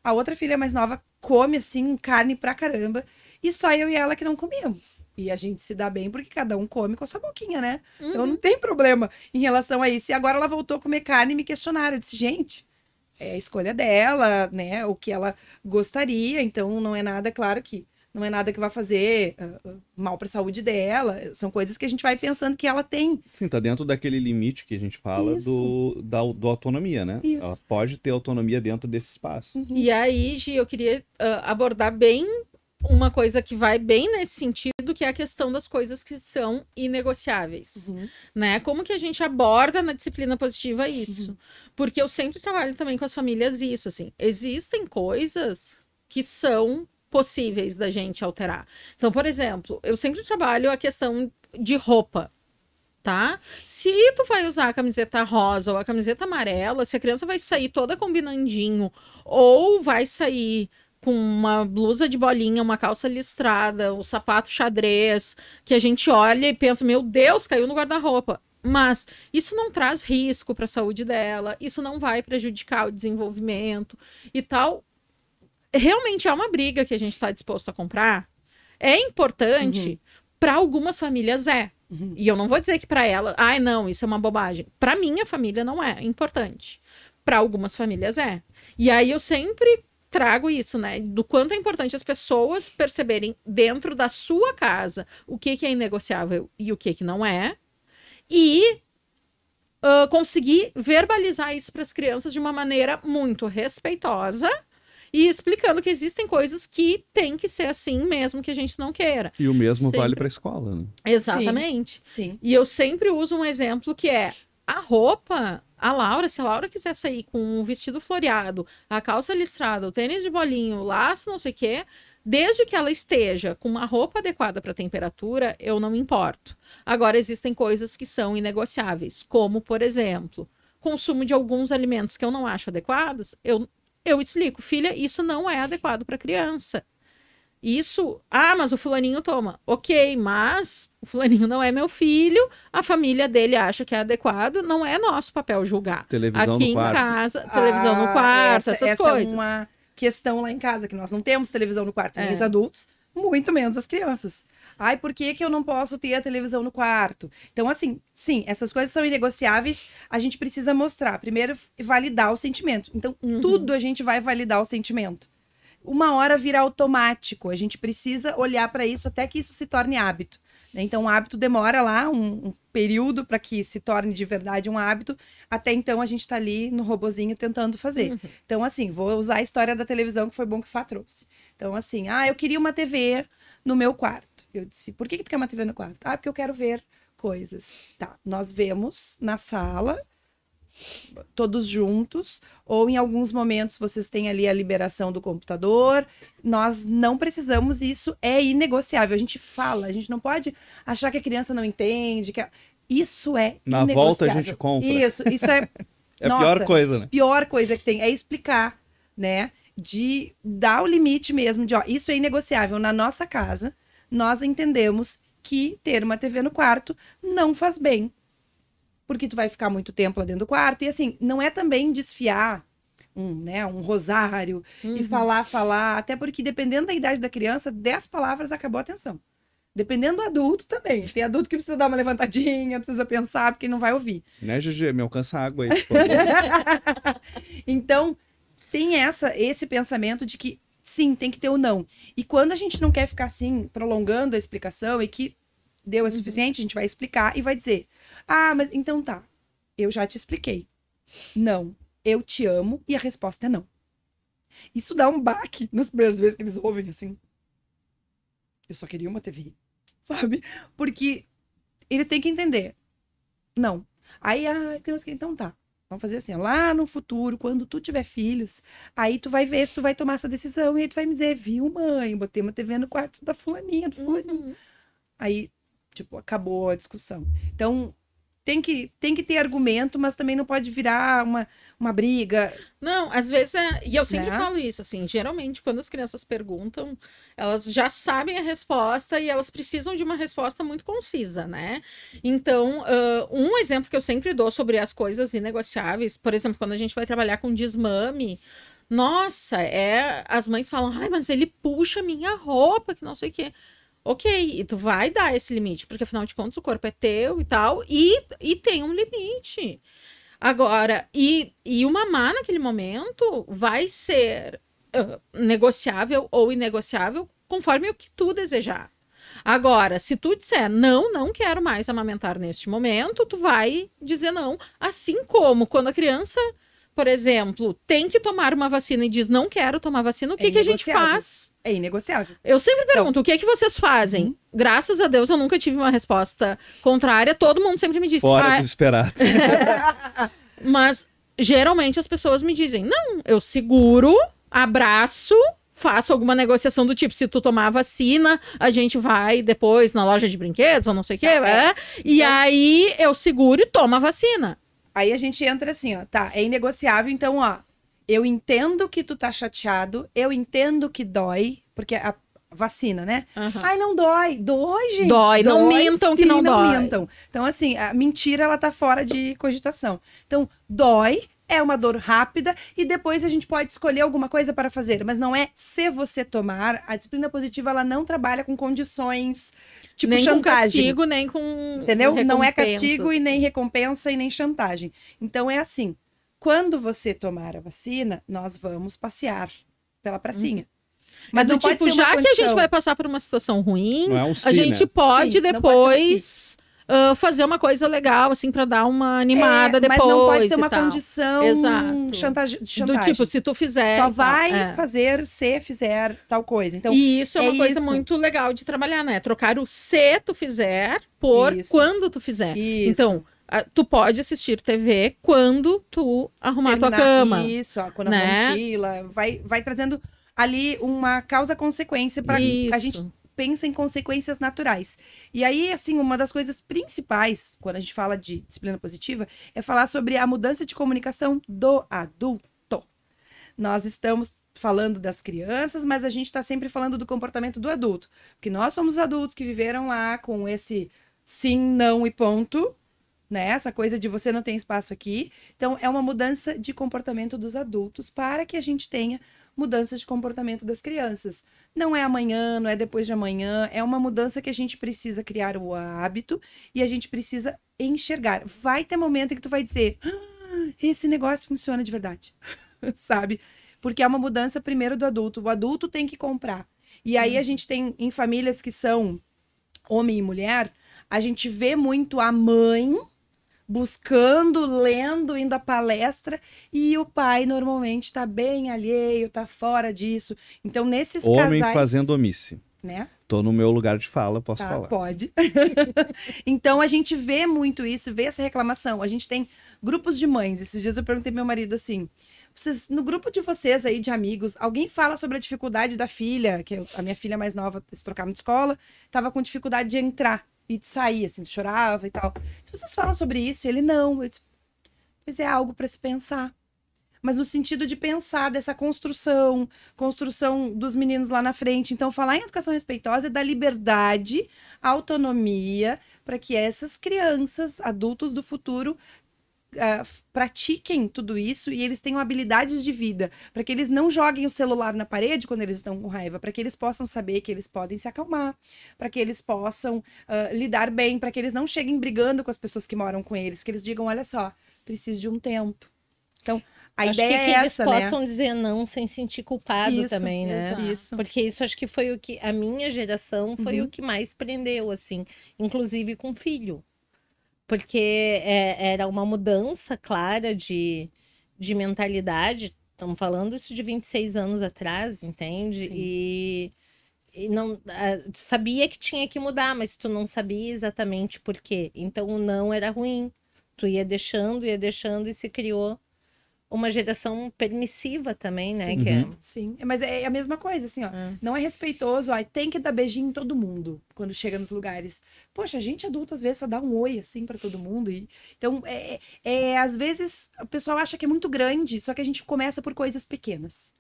D: A outra filha mais nova come, assim, carne pra caramba. E só eu e ela que não comíamos. E a gente se dá bem porque cada um come com a sua boquinha, né? Então não tem problema em relação a isso. E agora ela voltou a comer carne e me questionaram. Eu disse, gente, é a escolha dela, né? O que ela gostaria. Então não é nada, claro que não é nada que vai fazer mal pra saúde dela. São coisas que a gente vai pensando que ela tem.
C: Sim, tá dentro daquele limite que a gente fala do autonomia, né?
D: Isso.
C: Ela pode ter autonomia dentro desse espaço.
A: E aí, Gi, eu queria abordar bem uma coisa que vai bem nesse sentido, que é a questão das coisas que são inegociáveis, né? Como que a gente aborda na disciplina positiva isso? Porque eu sempre trabalho também com as famílias isso, assim, existem coisas que são possíveis da gente alterar. Então, por exemplo, eu sempre trabalho a questão de roupa, tá? Se tu vai usar a camiseta rosa ou a camiseta amarela, se a criança vai sair toda combinandinho ou vai sair com uma blusa de bolinha, uma calça listrada, o sapato xadrez, que a gente olha e pensa, meu Deus, caiu no guarda-roupa. Mas isso não traz risco para a saúde dela, isso não vai prejudicar o desenvolvimento e tal. Realmente é uma briga que a gente está disposto a comprar. É importante, para algumas famílias E eu não vou dizer que para ela, ai não, isso é uma bobagem. Para minha família não é importante. Para algumas famílias é. E aí eu sempre trago isso, né? Do quanto é importante as pessoas perceberem dentro da sua casa o que é inegociável e o que não é. E conseguir verbalizar isso para as crianças de uma maneira muito respeitosa e explicando que existem coisas que tem que ser assim mesmo que a gente não queira.
C: E o mesmo
A: Sempre.
C: vale para a escola, né?
A: Exatamente.
D: Sim.
A: E eu sempre uso um exemplo que é a roupa, a Laura, se a Laura quiser sair com um vestido floreado, a calça listrada, o tênis de bolinho, o laço, não sei o quê, desde que ela esteja com uma roupa adequada para a temperatura, eu não me importo. Agora, existem coisas que são inegociáveis, como, por exemplo, consumo de alguns alimentos que eu não acho adequados, eu explico, filha, isso não é adequado para criança. Isso, mas o fulaninho toma. Ok, mas o fulaninho não é meu filho, a família dele acha que é adequado, não é nosso papel julgar.
C: Televisão
A: Aqui
C: no quarto.
A: em casa, televisão no quarto, essas coisas.
D: É uma questão lá em casa, que nós não temos televisão no quarto, nem
A: É.
D: os adultos, muito menos as crianças. Ai, por que eu não posso ter a televisão no quarto? Então, assim, sim, essas coisas são inegociáveis, a gente precisa mostrar. Primeiro, validar o sentimento. Então, tudo a gente vai validar o sentimento. Uma hora vira automático, a gente precisa olhar para isso até que isso se torne hábito. Né? Então, o hábito demora lá um período para que se torne de verdade um hábito. Até então, a gente está ali no robozinho tentando fazer. Então, assim, vou usar a história da televisão, que foi bom que o Fá trouxe. Então, assim, eu queria uma TV no meu quarto. Eu disse, por que tu quer uma TV no quarto? Porque eu quero ver coisas. Tá, nós vemos na sala, todos juntos, ou em alguns momentos vocês têm ali a liberação do computador. Nós não precisamos, isso é inegociável. A gente fala, a gente não pode achar que a criança não entende, isso é
C: Na
D: inegociável.
C: volta a gente compra.
D: Isso é
C: É a
D: nossa,
C: pior coisa, né?
D: pior coisa que tem é explicar, né? De dar o limite mesmo de, isso é inegociável. Na nossa casa, nós entendemos que ter uma TV no quarto não faz bem. porque tu vai ficar muito tempo lá dentro do quarto. E assim, não é também desfiar um rosário e falar. Até porque, dependendo da idade da criança, 10 palavras acabou a atenção. Dependendo do adulto também. Tem adulto que precisa dar uma levantadinha, precisa pensar, porque não vai ouvir.
C: Né, GG? Me alcança água aí, por favor.
D: Então, tem esse pensamento de que, sim, tem que ter o não. E quando a gente não quer ficar assim, prolongando a explicação e que deu é suficiente, a gente vai explicar e vai dizer, mas então tá, eu já te expliquei. Não, eu te amo e a resposta é não. Isso dá um baque nas primeiras vezes que eles ouvem assim. Eu só queria uma TV, sabe? Porque eles têm que entender. Não. Aí, então tá. Vamos fazer assim, lá no futuro, quando tu tiver filhos, aí tu vai ver se tu vai tomar essa decisão e aí tu vai me dizer, viu, mãe, botei uma TV no quarto da fulaninha, do fulaninho. Aí, tipo, acabou a discussão. Então, tem que ter argumento, mas também não pode virar uma briga.
A: Não, às vezes e eu sempre falo isso, assim, geralmente quando as crianças perguntam, elas já sabem a resposta e elas precisam de uma resposta muito concisa, né? Então, um exemplo que eu sempre dou sobre as coisas inegociáveis, por exemplo, quando a gente vai trabalhar com desmame, nossa, as mães falam, mas ele puxa minha roupa, que não sei o quê. Ok, e tu vai dar esse limite, porque afinal de contas o corpo é teu e tal, e tem um limite. Agora, e o mamar naquele momento vai ser negociável ou inegociável conforme o que tu desejar. Agora, se tu disser não quero mais amamentar neste momento, tu vai dizer não. Assim como quando a criança, por exemplo, tem que tomar uma vacina e diz não quero tomar vacina, o que a gente faz?
D: É inegociável.
A: Eu sempre pergunto, o que vocês fazem? Graças a Deus eu nunca tive uma resposta contrária, todo mundo sempre me disse.
C: Fora desesperado.
A: Mas geralmente as pessoas me dizem, não, eu seguro, abraço, faço alguma negociação do tipo, se tu tomar a vacina, a gente vai depois na loja de brinquedos ou não sei o quê, e aí eu seguro e tomo a vacina.
D: Aí a gente entra assim, é inegociável, então, eu entendo que tu tá chateado, eu entendo que dói, porque a vacina, né? Ai, não dói. Dói, gente.
A: Dói, não mintam sim, que não dói.
D: Mintam. Então, assim, a mentira, ela tá fora de cogitação. Então, dói, é uma dor rápida e depois a gente pode escolher alguma coisa para fazer, mas não é se você tomar. A disciplina positiva, ela não trabalha com condições, tipo
A: nem
D: chantagem.
A: Com castigo, nem com
D: entendeu? Não é castigo e nem recompensa e nem chantagem. Então, é assim, quando você tomar a vacina, nós vamos passear pela pracinha.
A: Mas do tipo, já que a gente vai passar por uma situação ruim,
C: a
A: gente pode depois fazer uma coisa legal, assim, pra dar uma animada depois.
D: Mas não pode ser uma condição de chantagem.
A: Do tipo, se tu fizer.
D: Só vai fazer se fizer tal coisa. Então,
A: e isso é uma coisa muito legal de trabalhar, né? Trocar o se tu fizer por quando tu fizer.
D: Isso.
A: Então, tu pode assistir TV quando tu arrumar tua cama.
D: Isso, quando a mochila. Vai trazendo ali uma causa-consequência para a gente pensa em consequências naturais. E aí, assim, uma das coisas principais, quando a gente fala de disciplina positiva, é falar sobre a mudança de comunicação do adulto. Nós estamos falando das crianças, mas a gente está sempre falando do comportamento do adulto. Porque nós somos adultos que viveram lá com esse sim, não e ponto, né? Essa coisa de você não tem espaço aqui. Então, é uma mudança de comportamento dos adultos para que a gente tenha mudança de comportamento das crianças. Não é amanhã, não é depois de amanhã, é uma mudança que a gente precisa criar o hábito e a gente precisa enxergar. Vai ter momento em que tu vai dizer, esse negócio funciona de verdade, sabe? Porque é uma mudança primeiro do adulto. O adulto tem que comprar. E aí a gente tem, em famílias que são homem e mulher, a gente vê muito a mãe buscando, lendo, indo à palestra, e o pai normalmente tá bem alheio, tá fora disso. Então, nesses
C: homem
D: casais...
C: fazendo omisse.
D: Né?
C: Tô no meu lugar de fala, posso falar.
D: Pode. Então, a gente vê muito isso, vê essa reclamação. A gente tem grupos de mães. Esses dias eu perguntei pro meu marido assim, no grupo de vocês aí, de amigos, alguém fala sobre a dificuldade da filha, que a minha filha mais nova se trocava de escola, tava com dificuldade de entrar e de sair, assim, chorava e tal. Se vocês falam sobre isso, ele não. Eu disse, pois é algo para se pensar. mas no sentido de pensar dessa construção dos meninos lá na frente. Então, falar em educação respeitosa é dar liberdade, autonomia, para que essas crianças, adultos do futuro, pratiquem tudo isso e eles tenham habilidades de vida, para que eles não joguem o celular na parede quando eles estão com raiva, para que eles possam saber que eles podem se acalmar, para que eles possam lidar bem, para que eles não cheguem brigando com as pessoas que moram com eles, que eles digam, olha só, preciso de um tempo. Então, a
B: acho
D: ideia
B: que
D: é
B: eles
D: essa,
B: possam
D: né?
B: dizer não sem sentir culpado
D: Isso,
B: também, né?
A: exato.
D: Isso.
B: Porque isso acho que foi o que a minha geração foi o que mais prendeu, assim, inclusive com filho. Porque era uma mudança clara de mentalidade. Estamos falando isso de 26 anos atrás, entende? E não sabia que tinha que mudar, mas tu não sabia exatamente por quê. Então o não era ruim. Tu ia deixando e se criou uma geração permissiva também, né?
D: Sim.
B: Que é...
D: Sim, mas é a mesma coisa, assim, ó. Não é respeitoso, ó, tem que dar beijinho em todo mundo quando chega nos lugares. Poxa, a gente adulto às vezes só dá um oi, assim, pra todo mundo. Então, às vezes, o pessoal acha que é muito grande, só que a gente começa por coisas pequenas,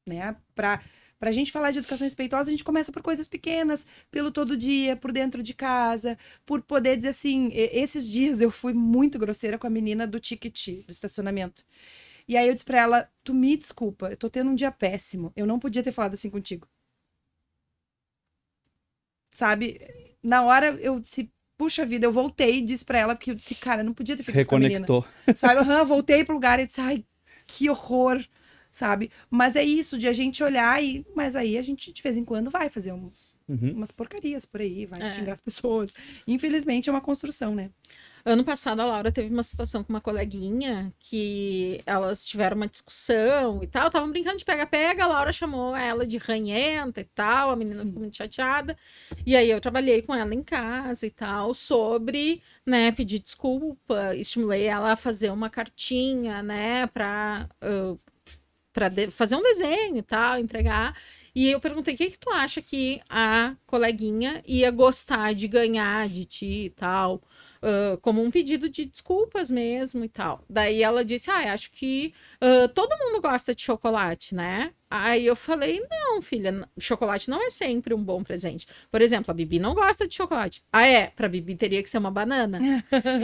D: né? Pra gente falar de educação respeitosa, a gente começa por coisas pequenas, pelo todo dia, por dentro de casa, por poder dizer assim, esses dias eu fui muito grosseira com a menina do ticket, do estacionamento. E aí eu disse pra ela, tu me desculpa, eu tô tendo um dia péssimo, eu não podia ter falado assim contigo. Sabe? Na hora eu disse, puxa vida, eu voltei e disse pra ela, porque eu disse, cara, eu não podia ter feito isso com a menina.
C: Reconectou.
D: Sabe? Voltei pro lugar e disse, ai, que horror. Sabe? Mas é isso, de a gente olhar mas aí a gente de vez em quando vai fazer umas porcarias por aí, vai xingar as pessoas. Infelizmente é uma construção, né?
A: Ano passado, a Laura teve uma situação com uma coleguinha que elas tiveram uma discussão e tal, estavam brincando de pega-pega, a Laura chamou ela de ranhenta e tal, a menina ficou muito chateada, e aí eu trabalhei com ela em casa e tal, sobre, né, pedir desculpa, estimulei ela a fazer uma cartinha, né, para fazer um desenho e tal, entregar. E eu perguntei, o que tu acha que a coleguinha ia gostar de ganhar de ti e tal? Como um pedido de desculpas mesmo e tal. Daí ela disse, acho que todo mundo gosta de chocolate, né? Aí eu falei, não, filha, chocolate não é sempre um bom presente. Por exemplo, a Bibi não gosta de chocolate. Pra Bibi teria que ser uma banana.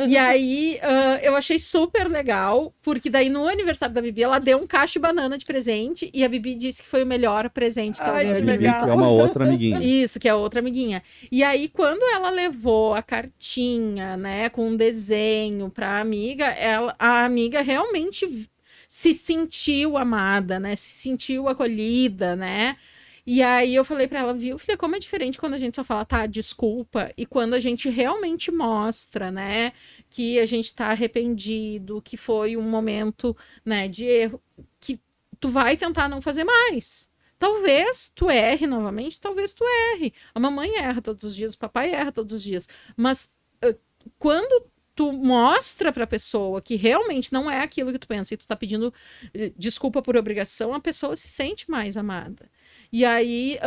A: E aí eu achei super legal, porque daí no aniversário da Bibi, ela deu um cacho de banana de presente e a Bibi disse que foi o melhor presente que ela ganhou.
C: É uma outra amiguinha.
A: Isso, que é outra amiguinha. E aí, quando ela levou a cartinha, né, com um desenho pra amiga, a amiga realmente se sentiu amada, né? Se sentiu acolhida, né? E aí eu falei pra ela, viu, filha, como é diferente quando a gente só fala, tá, desculpa, e quando a gente realmente mostra, né, que a gente tá arrependido, que foi um momento, né, de erro, que tu vai tentar não fazer mais. Talvez tu erre novamente, talvez tu erre. A mamãe erra todos os dias, o papai erra todos os dias. Mas quando tu mostra pra pessoa que realmente não é aquilo que tu pensa e tu tá pedindo desculpa por obrigação, a pessoa se sente mais amada. E aí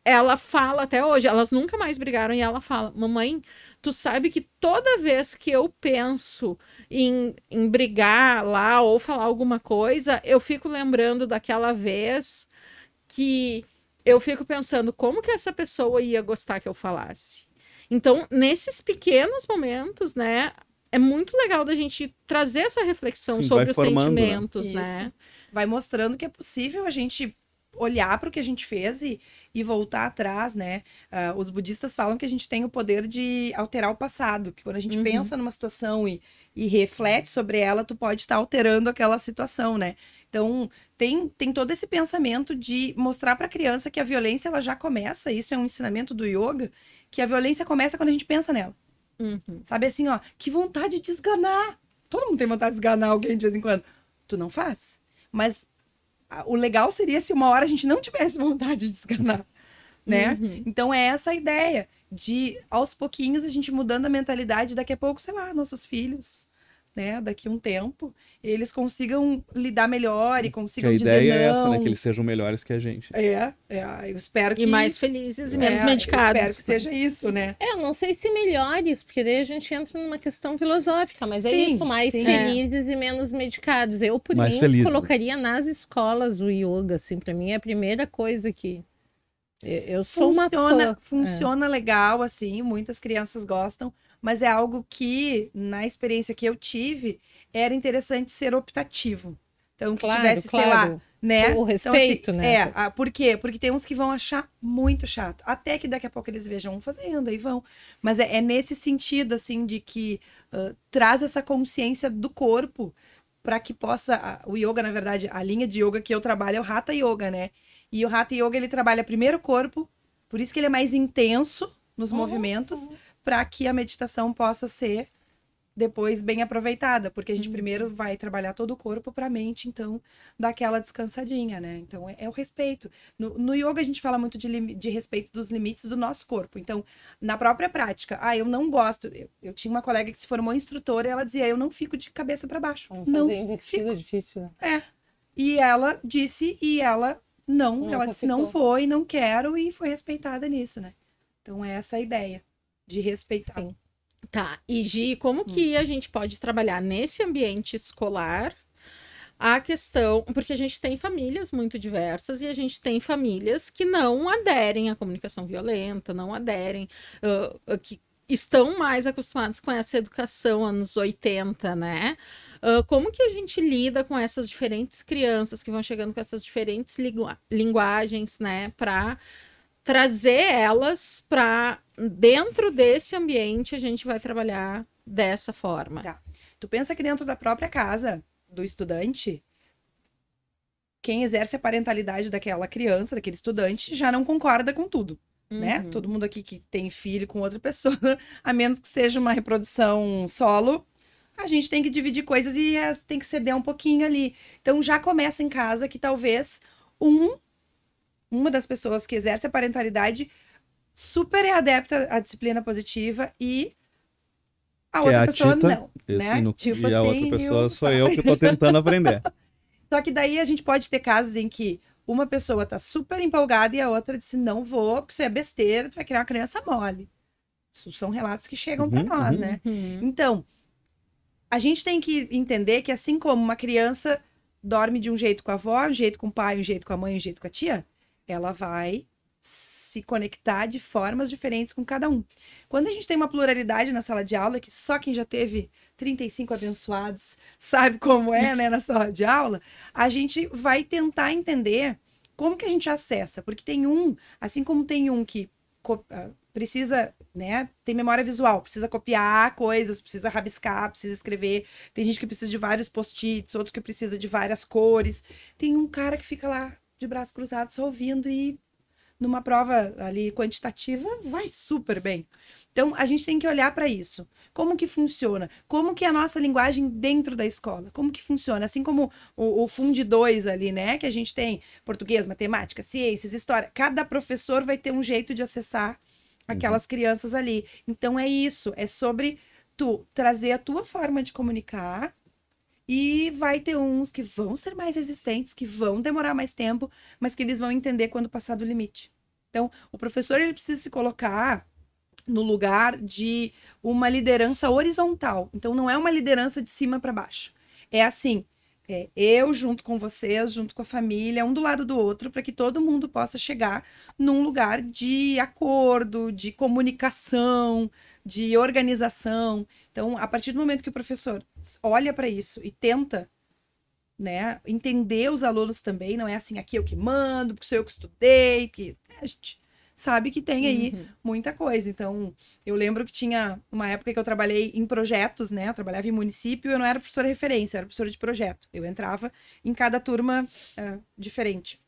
A: ela fala até hoje, elas nunca mais brigaram, e ela fala, mamãe, tu sabe que toda vez que eu penso em brigar lá ou falar alguma coisa, eu fico lembrando daquela vez que eu fico pensando como que essa pessoa ia gostar que eu falasse. Então, nesses pequenos momentos, né, é muito legal da gente trazer essa reflexão sobre os sentimentos, né?
D: Vai mostrando que é possível a gente olhar para o que a gente fez e voltar atrás, né? Os budistas falam que a gente tem o poder de alterar o passado, que quando a gente pensa numa situação e reflete sobre ela, tu pode estar alterando aquela situação, né? Então, tem todo esse pensamento de mostrar para a criança que a violência ela já começa, isso é um ensinamento do yoga, que a violência começa quando a gente pensa nela. Sabe assim, ó, que vontade de esganar. Todo mundo tem vontade de esganar alguém de vez em quando. Tu não faz. Mas o legal seria se uma hora a gente não tivesse vontade de esganar, né? Então é essa a ideia de, aos pouquinhos, a gente mudando a mentalidade, daqui a pouco, sei lá, nossos filhos né, daqui a um tempo, eles consigam lidar melhor e
C: Que
D: consigam
C: a
D: dizer
C: ideia é
D: não.
C: essa, né? Que eles sejam melhores que a gente.
D: Eu espero que...
A: E mais felizes e menos
D: eu
A: medicados.
D: espero que seja isso, né?
B: Eu não sei se melhores, porque daí a gente entra numa questão filosófica, mas é
D: Sim,
B: isso, mais
D: sim.
B: felizes e menos medicados. Eu, por
C: Mais
B: mim,
C: felizes.
B: colocaria nas escolas o yoga, assim, pra mim é a primeira coisa que... Eu sou uma fã.
D: Funciona legal, assim, muitas crianças gostam, mas é algo que, na experiência que eu tive, era interessante ser optativo. Então, que
B: Claro,
D: tivesse, sei lá,
B: claro.
D: né?
B: O respeito,
D: então,
B: né?
D: Por quê? Porque tem uns que vão achar muito chato. Até que daqui a pouco eles vejam um fazendo, aí vão. Mas é nesse sentido, assim, de que traz essa consciência do corpo para que possa... O yoga, na verdade, a linha de yoga que eu trabalho é o Hatha Yoga, né? E o Hatha Yoga, ele trabalha primeiro o corpo, por isso que ele é mais intenso nos movimentos, para que a meditação possa ser depois bem aproveitada, porque a gente primeiro vai trabalhar todo o corpo para a mente, então, dar aquela descansadinha, né? Então, é o respeito. No yoga, a gente fala muito de respeito dos limites do nosso corpo. Então, na própria prática, eu não gosto. Eu tinha uma colega que se formou instrutora e ela dizia, eu não fico de cabeça para baixo. Não fico.
B: É difícil, né?
D: E ela disse, ela disse, não foi, não quero, e foi respeitada nisso, né? Então, é essa a ideia, de respeitar.
B: Sim.
A: Tá, e Gi, como que a gente pode trabalhar nesse ambiente escolar a questão, porque a gente tem famílias muito diversas e a gente tem famílias que não aderem à comunicação violenta, não aderem, que estão mais acostumados com essa educação anos 80, né? Como que a gente lida com essas diferentes crianças que vão chegando com essas diferentes linguagens, né? Para trazer elas para dentro desse ambiente, a gente vai trabalhar dessa forma.
D: Tá. Tu pensa que dentro da própria casa do estudante, quem exerce a parentalidade daquela criança, daquele estudante, já não concorda com tudo, né? Todo mundo aqui que tem filho com outra pessoa, a menos que seja uma reprodução solo, a gente tem que dividir coisas e tem que ceder um pouquinho ali. Então já começa em casa que talvez uma das pessoas que exerce a parentalidade super é adepta à disciplina positiva e a
C: Que é
D: outra
C: a
D: pessoa
C: Tita,
D: não, né?
C: E a outra pessoa sou eu que tô tentando aprender.
D: Só que daí a gente pode ter casos em que uma pessoa tá super empolgada e a outra disse, não vou, porque isso é besteira, tu vai criar uma criança mole. Isso são relatos que chegam para nós, né? Então, a gente tem que entender que assim como uma criança dorme de um jeito com a avó, um jeito com o pai, um jeito com a mãe, um jeito com a tia, ela vai se conectar de formas diferentes com cada um. Quando a gente tem uma pluralidade na sala de aula, que só quem já teve 35 abençoados sabe como é, né, na sala de aula, a gente vai tentar entender como que a gente acessa, porque tem assim como tem um que precisa, né, tem memória visual, precisa copiar coisas, precisa rabiscar, precisa escrever, tem gente que precisa de vários post-its, outro que precisa de várias cores, tem um cara que fica lá de braços cruzados só ouvindo e numa prova ali quantitativa vai super bem. Então, a gente tem que olhar para isso. Como que funciona? Como que é a nossa linguagem dentro da escola? Como que funciona? Assim como o Fund 2 ali, né? Que a gente tem português, matemática, ciências, história. Cada professor vai ter um jeito de acessar aquelas crianças ali. Então, é isso. É sobre tu trazer a tua forma de comunicar. E vai ter uns que vão ser mais resistentes, que vão demorar mais tempo, mas que eles vão entender quando passar do limite. Então, o professor ele precisa se colocar no lugar de uma liderança horizontal. Então, não é uma liderança de cima para baixo. É assim, eu junto com vocês, junto com a família, um do lado do outro, para que todo mundo possa chegar num lugar de acordo, de comunicação, de organização. Então, a partir do momento que o professor olha para isso e tenta, né, entender os alunos também, não é assim, aqui eu que mando, porque sou eu que estudei, que a gente sabe que tem aí muita coisa. Então, eu lembro que tinha uma época que eu trabalhei em projetos, né, eu trabalhava em município, eu não era professora de referência, eu era professora de projeto. Eu entrava em cada turma diferente.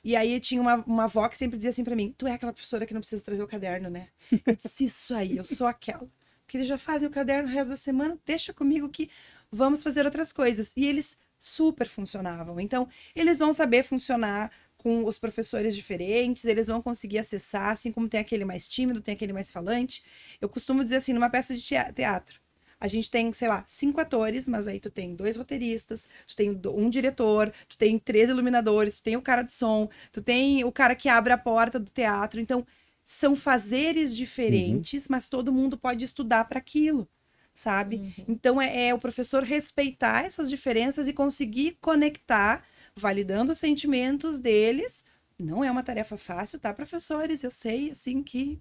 D: E aí tinha uma avó que sempre dizia assim pra mim, tu é aquela professora que não precisa trazer o caderno, né? Eu disse, isso aí, eu sou aquela. Porque eles já fazem o caderno o resto da semana, deixa comigo que vamos fazer outras coisas. E eles super funcionavam. Então, eles vão saber funcionar com os professores diferentes, eles vão conseguir acessar, assim como tem aquele mais tímido, tem aquele mais falante. Eu costumo dizer assim, numa peça de teatro, a gente tem, sei lá, 5 atores, mas aí tu tem 2 roteiristas, tu tem um diretor, tu tem 3 iluminadores, tu tem o cara de som, tu tem o cara que abre a porta do teatro. Então, são fazeres diferentes, mas todo mundo pode estudar para aquilo, sabe? Então, é o professor respeitar essas diferenças e conseguir conectar, validando os sentimentos deles. Não é uma tarefa fácil, tá, professores? Eu sei, assim, que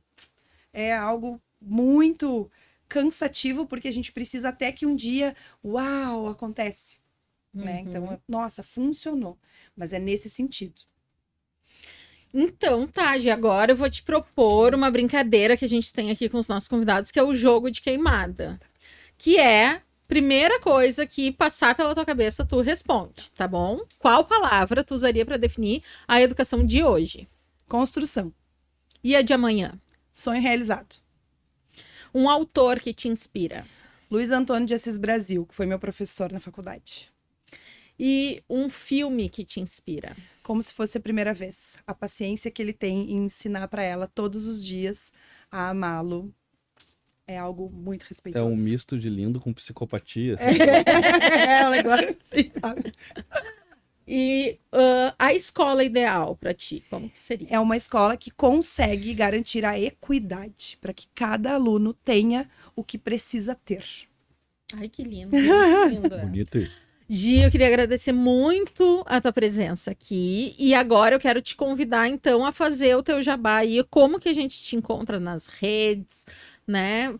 D: é algo muito cansativo, porque a gente precisa até que um dia, uau, acontece, né? Então, nossa, funcionou. Mas é nesse sentido.
A: Então, tá, Gi, agora eu vou te propor uma brincadeira que a gente tem aqui com os nossos convidados, que é o jogo de queimada. Que é, primeira coisa que passar pela tua cabeça, tu responde, tá bom? Qual palavra tu usaria para definir a educação de hoje?
D: Construção.
A: E a de amanhã?
D: Sonho realizado.
A: Um autor que te inspira?
D: Luiz Antônio de Assis Brasil, que foi meu professor na faculdade.
A: E um filme que te inspira?
D: Como se fosse a primeira vez. A paciência que ele tem em ensinar para ela todos os dias a amá-lo é algo muito respeitoso.
C: É um misto de lindo com psicopatia. Assim.
D: É um negócio assim, sabe?
A: E a escola ideal para ti, como que seria?
D: É uma escola que consegue garantir a equidade para que cada aluno tenha o que precisa ter.
A: Ai, que lindo. Que lindo.
C: Bonito isso.
A: Gi, eu queria agradecer muito a tua presença aqui. E agora eu quero te convidar, então, a fazer o teu jabá aí. Como que a gente te encontra nas redes, né?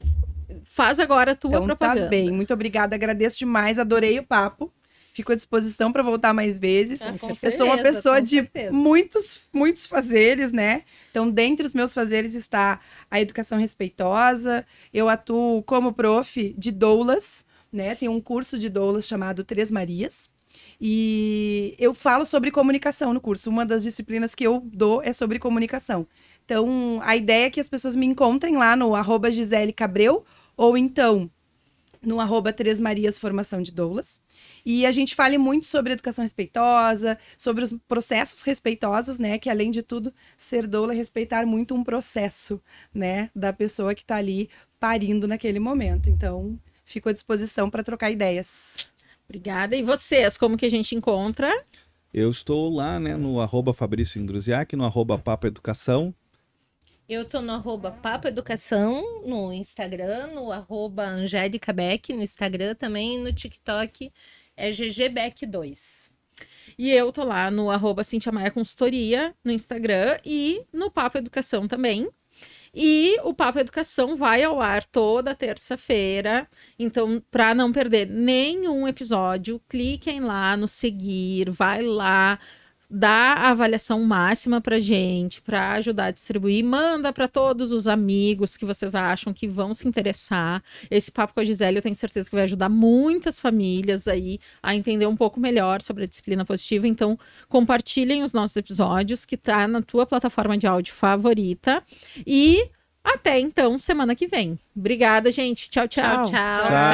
A: Faz agora a tua
D: Então,
A: propaganda.
D: tá bem. Muito obrigada. Agradeço demais. Adorei o papo. Fico à disposição para voltar mais vezes. Eu sou uma pessoa de muitos fazeres, né? Então, dentre os meus fazeres está a educação respeitosa. Eu atuo como prof de doulas, né? Tem um curso de doulas chamado Três Marias. E eu falo sobre comunicação no curso. Uma das disciplinas que eu dou é sobre comunicação. Então, a ideia é que as pessoas me encontrem lá no @Gisele Cabreu ou então no @Três Marias Formação de Doulas. E a gente fale muito sobre educação respeitosa, sobre os processos respeitosos, né? Que, além de tudo, ser doula é respeitar muito um processo, né? Da pessoa que está ali parindo naquele momento. Então, fico à disposição para trocar ideias.
A: Obrigada. E vocês, como que a gente encontra?
C: Eu estou lá, né, no @Fabrício Indruziak, no @Papo Educação.
B: Eu tô no @Papo Educação no Instagram, no @Angélica Beck no Instagram também, no TikTok é ggbeck2.
A: E eu tô lá no @Cintia Maia Consultoria no Instagram e no Papo Educação também. E o Papo Educação vai ao ar toda terça-feira. Então, para não perder nenhum episódio, cliquem lá no seguir, vai lá, dá a avaliação máxima pra gente, para ajudar a distribuir. Manda para todos os amigos que vocês acham que vão se interessar. Esse papo com a Gisele, eu tenho certeza que vai ajudar muitas famílias aí a entender um pouco melhor sobre a disciplina positiva. Então, compartilhem os nossos episódios, que tá na tua plataforma de áudio favorita. E até então, semana que vem. Obrigada, gente. Tchau, tchau.
B: Tchau, tchau.
C: Tchau.